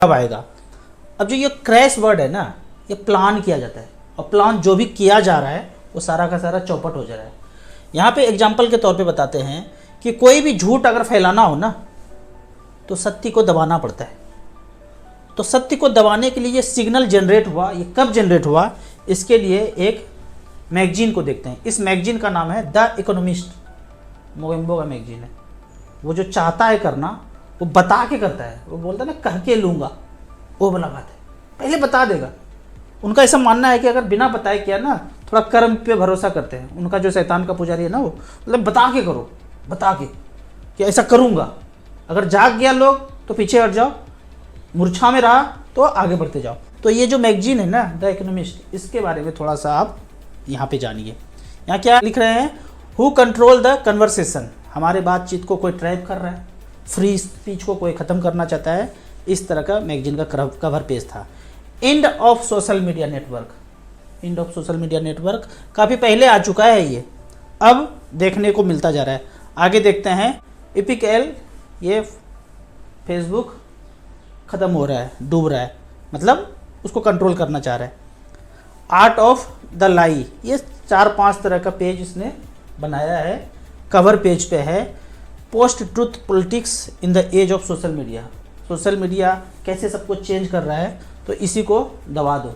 कब आएगा। अब जो ये क्रैश वर्ड है ना, ये प्लान किया जाता है, और प्लान जो भी किया जा रहा है वो सारा का सारा चौपट हो जा रहा है। यहाँ पे एग्जाम्पल के तौर पे बताते हैं कि कोई भी झूठ अगर फैलाना हो ना तो सत्य को दबाना पड़ता है। तो सत्य को दबाने के लिए ये सिग्नल जनरेट हुआ। ये कब जनरेट हुआ, इसके लिए एक मैगजीन को देखते हैं। इस मैगजीन का नाम है द इकोनॉमिस्ट, मोगेम्बो का मैगजीन है। वो जो चाहता है करना वो बता के करता है। वो बोलता है ना, कह के लूँगा, वो वाला बात है, पहले बता देगा। उनका ऐसा मानना है कि अगर बिना बताए किया ना, थोड़ा कर्म पे भरोसा करते हैं। उनका जो शैतान का पुजारी है ना, वो मतलब बता के करो, बता के कि ऐसा करूँगा। अगर जाग गया लोग तो पीछे हट जाओ, मूर्छा में रहा तो आगे बढ़ते जाओ। तो ये जो मैगजीन है ना द इकोनॉमिस्ट, इसके बारे में थोड़ा सा आप यहाँ पे जानिए। यहाँ क्या लिख रहे हैं, हु कंट्रोल द कन्वर्सेशन, हमारे बातचीत को कोई ट्रैप कर रहा है, फ्री स्पीच को कोई ख़त्म करना चाहता है। इस तरह का मैगजीन का कवर पेज था। End of social media network, end of social media network काफ़ी पहले आ चुका है, ये अब देखने को मिलता जा रहा है। आगे देखते हैं, एपिक एल, ये फेसबुक ख़त्म हो रहा है, डूब रहा है, मतलब उसको कंट्रोल करना चाह रहा है। आर्ट ऑफ द लाई, ये 4-5 तरह का पेज इसने बनाया है, कवर पेज पे है। Post truth politics in the age of social media, social media कैसे सब कुछ चेंज कर रहा है, तो इसी को दबा दो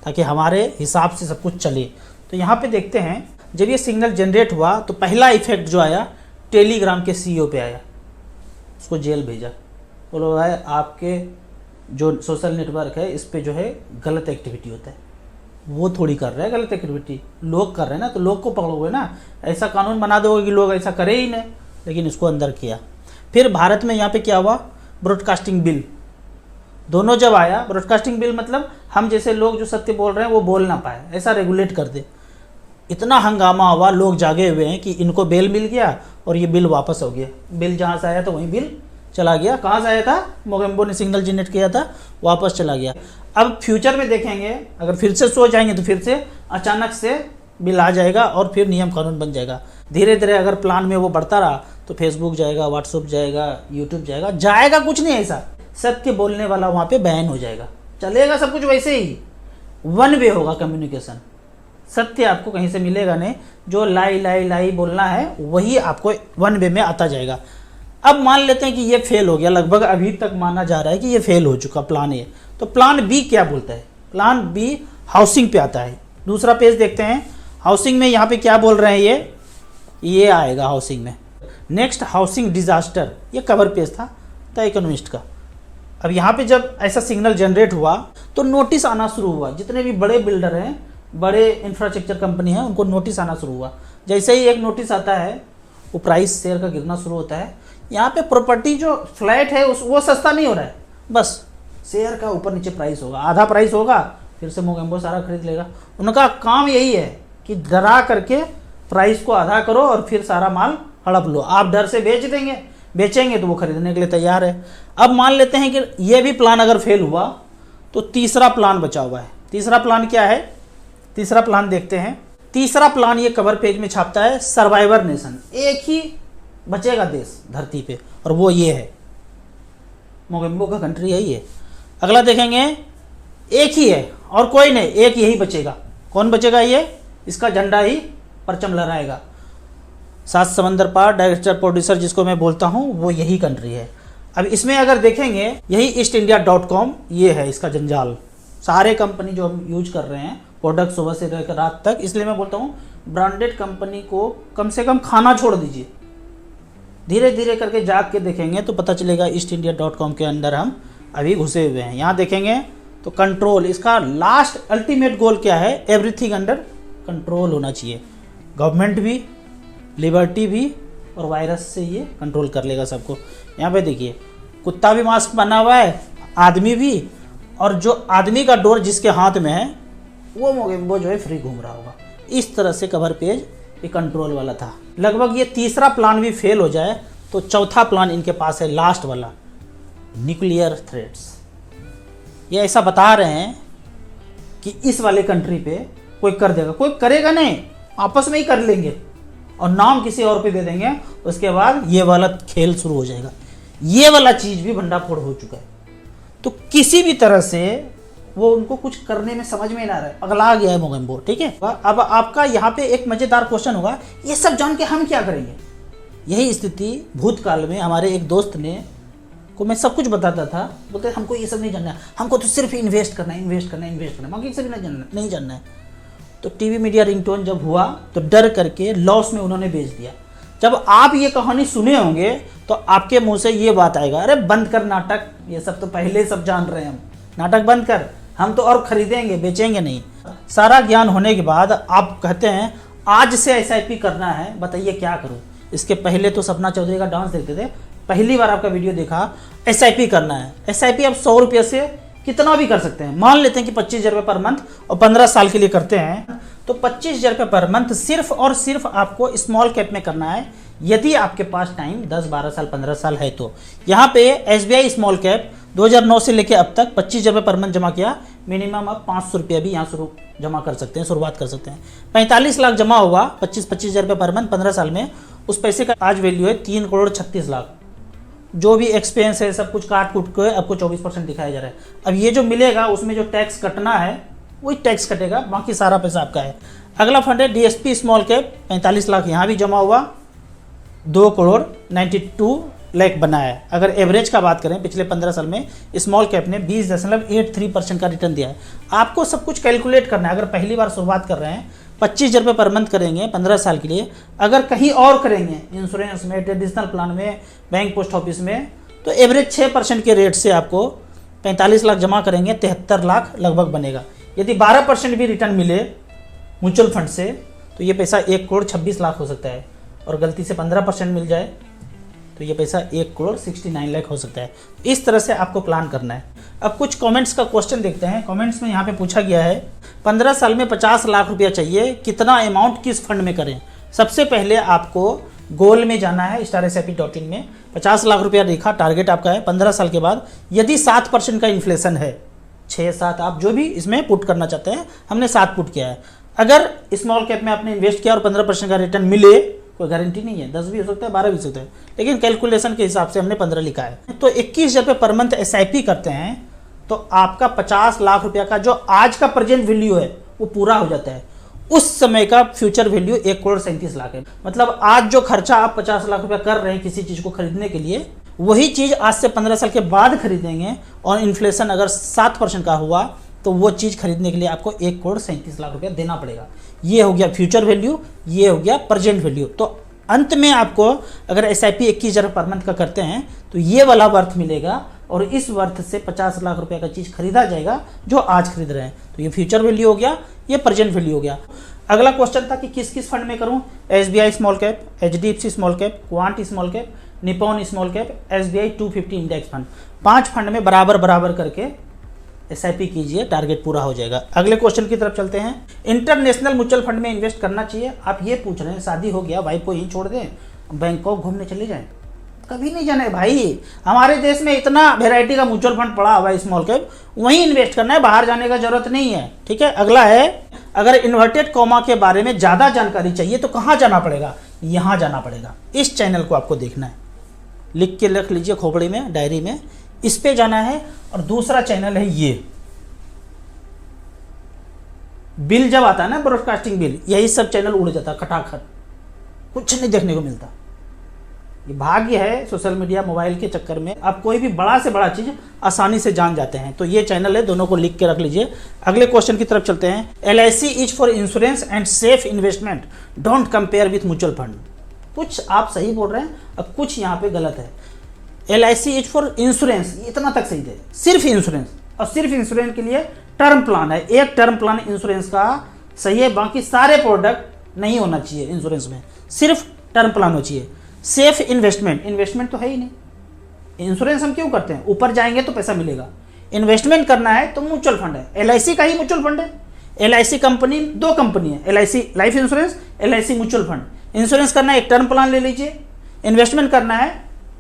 ताकि हमारे हिसाब से सब कुछ चले। तो यहाँ पे देखते हैं, जब ये सिग्नल जनरेट हुआ तो पहला इफेक्ट जो आया टेलीग्राम के सीईओ पे आया, उसको जेल भेजा। बोलो भाई, आपके जो सोशल नेटवर्क है इस पे जो है गलत एक्टिविटी होता है, वो थोड़ी कर रहा है गलत एक्टिविटी, लोग कर रहे हैं ना, तो लोग को पकड़ोगे ना। ऐसा कानून बना दोगे कि लोग ऐसा करे ही नहीं, लेकिन इसको अंदर किया। फिर भारत में यहाँ पे क्या हुआ, ब्रॉडकास्टिंग बिल, दोनों जब आया, ब्रॉडकास्टिंग बिल मतलब हम जैसे लोग जो सत्य बोल रहे हैं वो बोल ना पाए, ऐसा रेगुलेट कर दे। इतना हंगामा हुआ, लोग जागे हुए हैं कि इनको बेल मिल गया और ये बिल वापस हो गया। बिल जहाँ से आया था वहीं बिल चला गया। कहाँ से आया था, मोगेम्बो ने सिग्नल जनरेट किया था, वापस चला गया। अब फ्यूचर में देखेंगे, अगर फिर से सो जाएंगे तो फिर से अचानक से बिल आ जाएगा और फिर नियम कानून बन जाएगा। धीरे धीरे अगर प्लान में वो बढ़ता रहा तो फेसबुक जाएगा, व्हाट्सएप जाएगा, यूट्यूब जाएगा कुछ नहीं ऐसा, सत्य बोलने वाला वहाँ पे बैन हो जाएगा। चलेगा सब कुछ वैसे ही, वन वे होगा कम्युनिकेशन। सत्य आपको कहीं से मिलेगा नहीं, जो लाई लाई लाई बोलना है वही आपको वन वे में आता जाएगा। अब मान लेते हैं कि ये फेल हो गया, लगभग अभी तक माना जा रहा है कि ये फेल हो चुका प्लान ए। तो प्लान बी क्या बोलता है, प्लान बी हाउसिंग पे आता है। दूसरा पेज देखते हैं, हाउसिंग में यहाँ पे क्या बोल रहे हैं, ये आएगा हाउसिंग में। नेक्स्ट हाउसिंग डिजास्टर, ये कवर पेज था द इकोनॉमिस्ट का। अब यहाँ पे जब ऐसा सिग्नल जनरेट हुआ तो नोटिस आना शुरू हुआ। जितने भी बड़े बिल्डर हैं, बड़े इंफ्रास्ट्रक्चर कंपनी हैं, उनको नोटिस आना शुरू हुआ। जैसे ही एक नोटिस आता है वो प्राइस शेयर का गिरना शुरू होता है। यहाँ पे प्रॉपर्टी जो फ्लैट है वो सस्ता नहीं हो रहा है, बस शेयर का ऊपर नीचे प्राइस होगा, आधा प्राइस होगा, फिर से मोगेम्बो सारा खरीद लेगा। उनका काम यही है कि डरा करके प्राइस को आधा करो और फिर सारा माल हड़प लो। आप डर से बेचेंगे तो वो खरीदने के लिए तैयार है। अब मान लेते हैं कि ये भी प्लान अगर फेल हुआ तो तीसरा प्लान बचा हुआ है। तीसरा प्लान क्या है, तीसरा प्लान देखते हैं। तीसरा प्लान ये कवर पेज में छापता है, सर्वाइवर नेशन, एक ही बचेगा देश धरती पे और वो ये है, मोगेम्बो का कंट्री यही है। अगला देखेंगे, एक ही है और कोई नहीं, एक यही बचेगा। कौन बचेगा, ये इसका झंडा ही परचम लहराएगा। 7 समंदर पार डायरेक्टर प्रोड्यूसर जिसको मैं बोलता हूँ वो यही कंट्री है। अब इसमें अगर देखेंगे, यही eastindia.com, ये है इसका जंजाल। सारे कंपनी जो हम यूज कर रहे हैं प्रोडक्ट सुबह से लेकर रात तक, इसलिए मैं बोलता हूँ ब्रांडेड कंपनी को कम से कम खाना छोड़ दीजिए। धीरे धीरे करके जाग के देखेंगे तो पता चलेगा eastindia.com के अंदर हम अभी घुसे हुए हैं। यहाँ देखेंगे तो कंट्रोल, इसका लास्ट अल्टीमेट गोल क्या है, एवरीथिंग अंडर कंट्रोल होना चाहिए। गवर्नमेंट भी, लिबर्टी भी और वायरस से ये कंट्रोल कर लेगा सबको। यहाँ पे देखिए, कुत्ता भी मास्क बना हुआ है, आदमी भी, और जो आदमी का डोर जिसके हाथ में है वो मोगेम्बो जो है फ्री घूम रहा होगा। इस तरह से कवर पेज ये कंट्रोल वाला था। लगभग ये तीसरा प्लान भी फेल हो जाए तो चौथा प्लान इनके पास है, लास्ट वाला, न्यूक्लियर थ्रेट्स। ये ऐसा बता रहे हैं कि इस वाले कंट्री पे कोई कर देगा, कोई करेगा नहीं, आपस में ही कर लेंगे और नाम किसी और पे दे देंगे। उसके बाद ये वाला खेल शुरू हो जाएगा। ये वाला चीज़ भी भंडाफोड़ हो चुका है। तो किसी भी तरह से वो उनको कुछ करने में समझ में ना आ रहा है, अगला गया है मोगेम्बो। ठीक है, अब आपका यहाँ पे एक मजेदार क्वेश्चन होगा, ये सब जान के हम क्या करेंगे। यही स्थिति भूतकाल में हमारे एक दोस्त ने को मैं सब कुछ बताता था, बोलते हमको ये सब नहीं जानना है, हमको तो सिर्फ इन्वेस्ट करना है, इन्वेस्ट करना है, इन्वेस्ट करना है, बाकी सब नहीं जानना है। तो टीवी मीडिया रिंगटोन जब हुआ तो डर करके लॉस में उन्होंने बेच दिया। जब आप ये कहानी सुने होंगे तो आपके मुंह से ये बात आएगा, अरे बंद कर नाटक, ये सब तो पहले सब जान रहे हैं हम, नाटक बंद कर, हम तो और खरीदेंगे बेचेंगे नहीं। सारा ज्ञान होने के बाद आप कहते हैं आज से एसआईपी करना है, बताइए क्या करूं। इसके पहले तो सपना चौधरी का डांस देखते थे, पहली बार आपका वीडियो देखा, एसआईपी करना है। एसआईपी आप 100 रुपये से कितना भी कर सकते हैं। मान लेते हैं कि 25,000 रुपये पर मंथ और 15 साल के लिए करते हैं, तो 25,000 रुपये पर मंथ सिर्फ और सिर्फ आपको स्मॉल कैप में करना है, यदि आपके पास टाइम 10, 12 साल, 15 साल है तो। यहाँ पे एसबीआई स्मॉल कैप 2009 से लेके अब तक 25,000 रुपये पर मंथ जमा किया, मिनिमम आप 500 रुपया भी यहाँ जमा कर सकते हैं, शुरुआत कर सकते हैं। 45 लाख जमा हुआ 25,000 रुपये पर मंथ 15 साल में, उस पैसे का आज वैल्यू है 3 करोड़ 36 लाख। जो भी एक्सपेंस है सब कुछ काट कूट के आपको 24% दिखाया जा रहा है। अब ये जो मिलेगा उसमें जो टैक्स कटना है वही टैक्स कटेगा, बाकी सारा पैसा आपका है। अगला फंड है डीएसपी स्मॉल कैप, 45 लाख यहाँ भी जमा हुआ, 2 करोड़ 92 लाख बना है। अगर एवरेज का बात करें पिछले 15 साल में स्मॉल कैप ने 20.83% का रिटर्न दिया है। आपको सब कुछ कैलकुलेट करना है। अगर पहली बार शुरुआत कर रहे हैं 25,000 रुपये पर मंथ करेंगे 15 साल के लिए, अगर कहीं और करेंगे इंश्योरेंस में, ट्रेडिशनल प्लान में, बैंक पोस्ट ऑफिस में, तो एवरेज 6% के रेट से आपको 45 लाख जमा करेंगे 73 लाख लगभग बनेगा। यदि 12% भी रिटर्न मिले म्यूचुअल फंड से तो ये पैसा 1 करोड़ 26 लाख हो सकता है, और गलती से 15% मिल जाए तो ये पैसा 1 करोड़ 69 लाख हो सकता है। इस तरह से आपको प्लान करना है। अब कुछ कमेंट्स का क्वेश्चन देखते हैं। कमेंट्स में यहाँ पे पूछा गया है 15 साल में 50 लाख रुपया चाहिए, कितना अमाउंट किस फंड में करें। सबसे पहले आपको गोल में जाना है, StarSIP.in में 50 लाख रुपया रेखा टारगेट आपका है। 15 साल के बाद यदि 7% का इन्फ्लेशन है, 6-7 आप जो भी इसमें पुट करना चाहते हैं, हमने 7 पुट किया है। अगर स्मॉल कैप में आपने इन्वेस्ट किया और 15% का रिटर्न मिले, कोई गारंटी नहीं है, 10 भी हो सकता है, 12 भी हो सकता है, लेकिन कैलकुलेशन के हिसाब से हमने 15 लिखा है। तो 21,000 रुपये पर मंथ SIP करते हैं तो आपका 50 लाख रुपया का जो आज का प्रेजेंट वैल्यू है वो पूरा हो जाता है। उस समय का फ्यूचर वैल्यू 1 करोड़ 37 लाख है। मतलब आज जो खर्चा आप 50 लाख रुपया कर रहे हैं किसी चीज को खरीदने के लिए, वही चीज आज से 15 साल के बाद खरीदेंगे, और इन्फ्लेशन अगर 7% का हुआ तो वो चीज खरीदने के लिए आपको 1 करोड़ 37 लाख रुपया देना पड़ेगा। ये हो गया फ्यूचर वैल्यू, ये हो गया प्रेजेंट वैल्यू। तो अंत में आपको अगर SIP 21,000 पर मंथ का करते हैं तो ये वाला वर्थ मिलेगा, और इस वर्थ से 50 लाख रुपए का चीज खरीदा जाएगा जो आज खरीद रहे हैं। तो ये फ्यूचर वैल्यू हो गया, ये प्रेजेंट वैल्यू हो गया। अगला क्वेश्चन था कि किस किस फंड में करूं। SBI small cap, HDFC small cap, quant small cap, Nippon small cap, SBI 250 index fund, 5 fund में बराबर बराबर करके SIP कीजिए, टारगेट पूरा हो जाएगा। अगले क्वेश्चन की तरफ चलते हैं। इंटरनेशनल म्यूचुअल फंड में इन्वेस्ट करना चाहिए। आप ये पूछ रहे हैं शादी हो गया, वाइफ को यहीं छोड़ दें, बैंकॉक घूमने चले जाएं। कभी नहीं जाना है भाई, हमारे देश में इतना वेराइटी का म्यूचुअल फंड पड़ा हुआ है स्मॉल कैप, वहीं इन्वेस्ट करना है, बाहर जाने का जरूरत नहीं है। ठीक है, अगला है अगर इन्वर्टेड कॉमा के बारे में ज़्यादा जानकारी चाहिए तो कहाँ जाना पड़ेगा, यहाँ जाना पड़ेगा। इस चैनल को आपको देखना है, लिख के रख लीजिए खोपड़ी में, डायरी में, इस पे जाना है। और दूसरा चैनल है ये बिल, जब आता है ना ब्रॉडकास्टिंग बिल, यही सब चैनल उड़ जाता खटाखट, कुछ नहीं देखने को मिलता। ये भाग्य है सोशल मीडिया मोबाइल के चक्कर में आप कोई भी बड़ा से बड़ा चीज आसानी से जान जाते हैं। तो ये चैनल है, दोनों को लिख के रख लीजिए। अगले क्वेश्चन की तरफ चलते हैं। LIC is for insurance and safe investment, don't compare with mutual fund. कुछ आप सही बोल रहे हैं, अब कुछ यहाँ पे गलत है। LIC इज फॉर इंश्योरेंस, इतना तक सही थे, सिर्फ इंश्योरेंस, और सिर्फ इंश्योरेंस के लिए टर्म प्लान है। एक टर्म प्लान इंश्योरेंस का सही है, बाकी सारे प्रोडक्ट नहीं होना चाहिए इंश्योरेंस में, सिर्फ टर्म प्लान होना चाहिए। सेफ इन्वेस्टमेंट, इन्वेस्टमेंट तो है ही नहीं। इंश्योरेंस हम क्यों करते हैं, ऊपर जाएंगे तो पैसा मिलेगा। इन्वेस्टमेंट करना है तो म्यूचुअल फंड है, LIC का ही म्यूचुअल फंड है। LIC कंपनी, 2 कंपनी है, LIC life insurance, LIC mutual fund. Insurance करना है एक टर्म प्लान ले लीजिए, इन्वेस्टमेंट करना है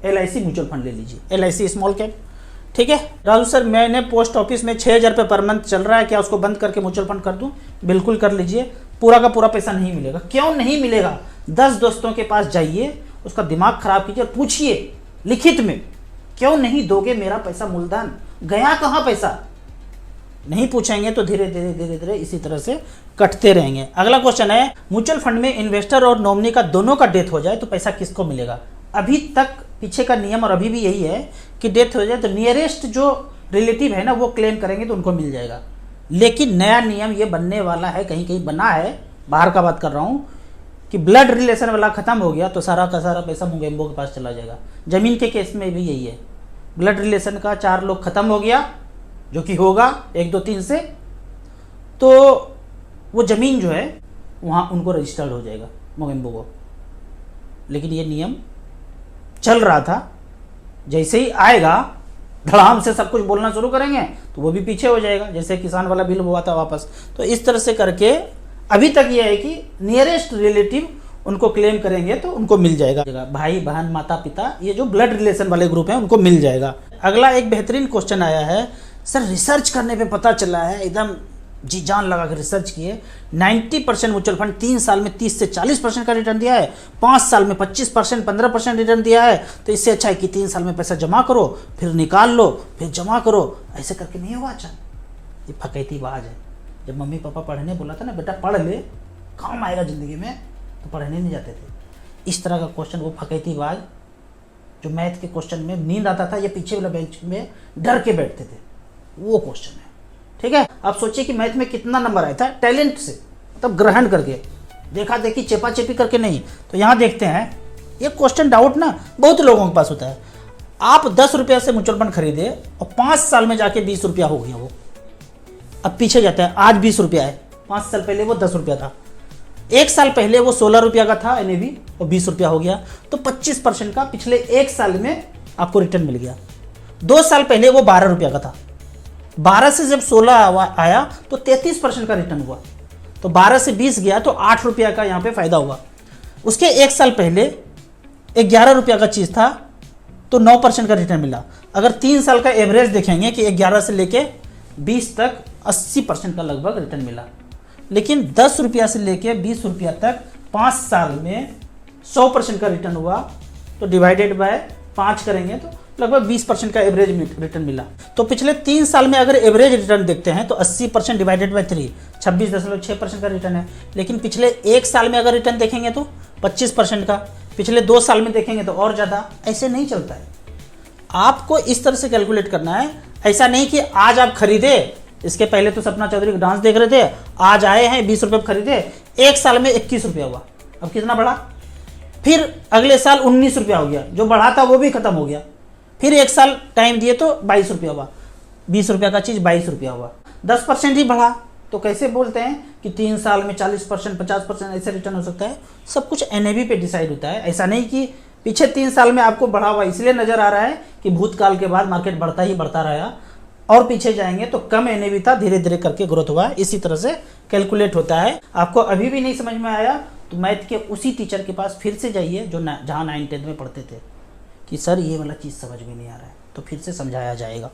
LIC म्यूचुअल फंड ले लीजिए, LIC स्मॉल कैप। ठीक है राजू सर, मैंने पोस्ट ऑफिस में 6,000 रुपये पर मंथ चल रहा है, क्या उसको बंद करके म्यूचुअल फंड कर दूं? बिल्कुल कर लीजिए, पूरा का पूरा पैसा नहीं मिलेगा। क्यों नहीं मिलेगा? 10 दोस्तों के पास जाइए, उसका दिमाग खराब कीजिए और पूछिए लिखित में, क्यों नहीं दोगे मेरा पैसा मूलधन? गया कहाँ पैसा, नहीं पूछेंगे तो धीरे धीरे धीरे धीरे इसी तरह से कटते रहेंगे। अगला क्वेश्चन है, म्यूचुअल फंड में इन्वेस्टर और नॉमिनी का दोनों का डेथ हो जाए तो पैसा किसको मिलेगा। अभी तक पीछे का नियम और अभी भी यही है कि डेथ हो जाए तो नियरेस्ट जो रिलेटिव है ना वो क्लेम करेंगे तो उनको मिल जाएगा। लेकिन नया नियम ये बनने वाला है, कहीं कहीं बना है, बाहर का बात कर रहा हूँ, कि ब्लड रिलेशन वाला खत्म हो गया तो सारा का सारा पैसा मोगेम्बो के पास चला जाएगा। जमीन के केस में भी यही है, ब्लड रिलेशन का 4 लोग खत्म हो गया, जो कि होगा 1 2 3 से, तो वो ज़मीन जो है वहाँ उनको रजिस्टर्ड हो जाएगा मोगेम्बो को। लेकिन ये नियम चल रहा था, जैसे ही आएगा धड़ाम से सब कुछ बोलना शुरू करेंगे तो वो भी पीछे हो जाएगा, जैसे किसान वाला बिल हुआ था वापस। तो इस तरह से करके अभी तक ये है कि नियरेस्ट रिलेटिव उनको क्लेम करेंगे तो उनको मिल जाएगा, भाई बहन माता पिता, ये जो ब्लड रिलेशन वाले ग्रुप हैं उनको मिल जाएगा। अगला एक बेहतरीन क्वेश्चन आया है, सर रिसर्च करने पे पता चला है, एकदम जी जान लगा कर रिसर्च किए, 90% म्यूचुअल फंड 3 साल में 30 से 40% का रिटर्न दिया है, 5 साल में 25% 15% रिटर्न दिया है। तो इससे अच्छा है कि 3 साल में पैसा जमा करो, फिर निकाल लो, फिर जमा करो, ऐसे करके नहीं होगा। अच्छा, ये फकैती बाज है। जब मम्मी पापा पढ़ने बोला था ना, बेटा पढ़ ले काम आएगा ज़िंदगी में, तो पढ़ने नहीं जाते थे। इस तरह का क्वेश्चन, वो फकैती बाज जो मैथ के क्वेश्चन में नींद आता था या पीछे वाला बेंच में डर के बैठते थे, वो क्वेश्चन है। ठीक है, आप सोचिए कि मैथ में कितना नंबर आया था, टैलेंट से, तब ग्रहण करके, देखा देखी चेपा चेपी करके नहीं। तो यहाँ देखते हैं, ये क्वेश्चन डाउट ना बहुत लोगों के पास होता है। आप 10 रुपया से म्यूचुअल फंड खरीदे और 5 साल में जाके 20 रुपया हो गया वो। अब पीछे जाते हैं, आज 20 रुपया है, 5 साल पहले वो 10 रुपया था, 1 साल पहले वो 16 रुपया का था NAV और 20 रुपया हो गया। तो 25% का पिछले 1 साल में आपको रिटर्न मिल गया। 2 साल पहले वो 12 रुपया का था, 12 से जब 16 आया तो 33% का रिटर्न हुआ। तो 12 से 20 गया तो 8 रुपया का यहाँ पे फायदा हुआ। उसके 1 साल पहले 11 रुपया का चीज़ था तो 9% का रिटर्न मिला। अगर 3 साल का एवरेज देखेंगे कि 11 से लेके 20 तक 80% का लगभग रिटर्न मिला। लेकिन 10 रुपया से लेके 20 रुपया तक 5 साल में 100% का रिटर्न हुआ। तो डिवाइडेड बाय 5 करेंगे तो लगभग 20% का एवरेज रिटर्न मिला। तो पिछले 3 साल में अगर एवरेज रिटर्न देखते हैं तो 80% डिवाइडेड बाय 3 26.6% का रिटर्न है। लेकिन पिछले 1 साल में अगर रिटर्न देखेंगे तो 25% का, पिछले 2 साल में देखेंगे तो और ज़्यादा। ऐसे नहीं चलता है, आपको इस तरह से कैलकुलेट करना है। ऐसा नहीं कि आज आप खरीदे, इसके पहले तो सपना चौधरी का डांस देख रहे थे, आज आए हैं 20 रुपये खरीदे, 1 साल में 21 रुपया हुआ, अब कितना बढ़ा, फिर अगले साल 19 रुपया हो गया, जो बढ़ा था वो भी खत्म हो गया, फिर 1 साल टाइम दिए तो 22 रुपया हुआ, 20 रुपया का चीज़ 22 रुपया हुआ, 10% ही बढ़ा। तो कैसे बोलते हैं कि 3 साल में 40% 50% ऐसे रिटर्न हो सकता है। सब कुछ NAV पे डिसाइड होता है। ऐसा नहीं कि पीछे 3 साल में आपको बढ़ा हुआ इसलिए नज़र आ रहा है कि भूतकाल के बाद मार्केट बढ़ता ही बढ़ता रहा, और पीछे जाएंगे तो कम NAV था, धीरे धीरे करके ग्रोथ हुआ। इसी तरह से कैलकुलेट होता है। आपको अभी भी नहीं समझ में आया तो मैथ के उसी टीचर के पास फिर से जाइए जो जहाँ 9th 10th में पढ़ते थे कि सर ये वाला चीज़ समझ में नहीं आ रहा है, तो फिर से समझाया जाएगा।